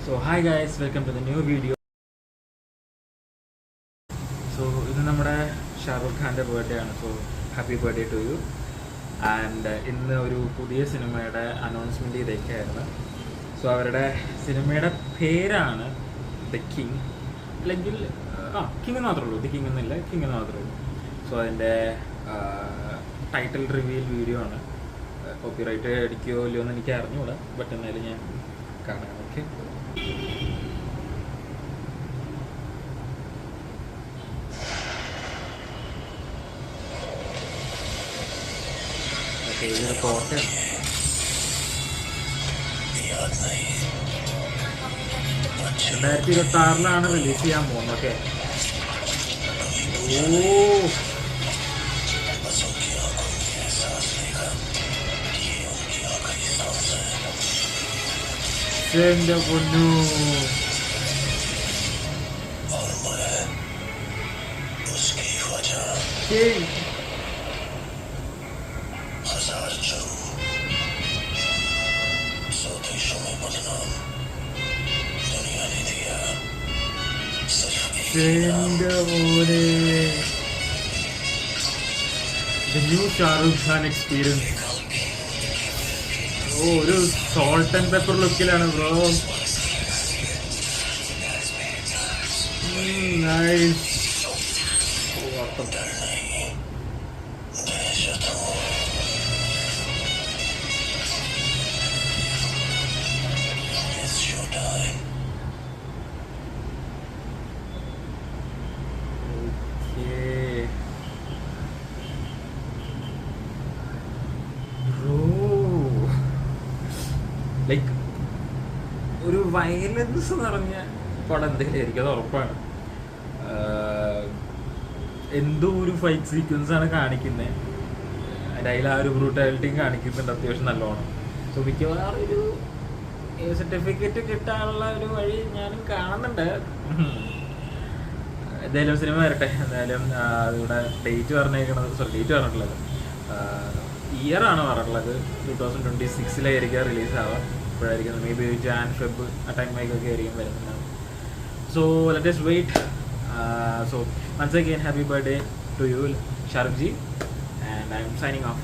So hi guys, welcome to the new video. So ഇത് നമ്മുടെ ഷാറുഖ് ഖാൻ്റെ ബർത്ത്ഡേ ആണ്. So happy birthday to you. And ഇന്ന് ഒരു പുതിയ സിനിമയുടെ അനൗൺസ്മെൻറ്റ് ചെയ്തേക്കായിരുന്നു. സോ അവരുടെ സിനിമയുടെ പേരാണ് ദ കിങ്, അല്ലെങ്കിൽ കിങ് എന്ന് മാത്രമേ ഉള്ളൂ, ദി കിങ് എന്നില്ല, കിങ് എന്ന് മാത്രമേ ഉള്ളൂ. സോ അതിൻ്റെ ടൈറ്റിൽ റിവീൽ വീഡിയോ ആണ്. കോപ്പിറൈറ്റ് അടിക്കുകയോ ഇല്ലയോ എന്ന് എനിക്ക് അറിഞ്ഞുകൂടാ, ബട്ട് എന്നാലും ഞാൻ കാണാം. ഓക്കെ, ഇതൊരു കോട്ടയാണ്. 2026 റിലീസ് ചെയ്യാൻ പോകുന്നത്. ഓക്കെ, ഓ എന്റെ പൊന്നു, the new Shahrukh Khan experience. ഒരു സോൾട്ട് ആൻഡ് പെപ്പർ ലുക്കിലാണ് ബ്രോ. നൈസ്. ലൈക്ക് ഒരു വയലൻസ് നിറഞ്ഞ പടം എന്തെങ്കിലും ആയിരിക്കും, അത് ഉറപ്പാണ്. എന്തോ ഒരു ഫൈറ്റ് സീക്വൻസ് ആണ് കാണിക്കുന്നത്, അതിൻ്റെ അതിൽ ആ ഒരു ബ്രൂട്ടാലിറ്റിയും കാണിക്കുന്നുണ്ട് അത്യാവശ്യം നല്ലോണം. സോ മിക്കവാറും ഒരു സർട്ടിഫിക്കറ്റ് കിട്ടാനുള്ള ഒരു വഴി ഞാനും കാണുന്നുണ്ട്. എന്തായാലും സിനിമ വരട്ടെ. എന്തായാലും ഇവിടെ ഡേറ്റ് പറഞ്ഞേക്കണത്, ഡേറ്റ് പറഞ്ഞിട്ടുള്ളത് ഇയർ ആണ് പറഞ്ഞിട്ടുള്ളത്. 2026 റിലീസാവാം. ഇപ്പോഴായിരിക്കും മേ ബി ജാൻ ഫെബ് ആ ടൈമിലേക്കൊക്കെ ആയിരിക്കും വരുന്നുണ്ടാവും. So let us wait. So once again happy birthday to you Shahrukh ji, and I am signing off.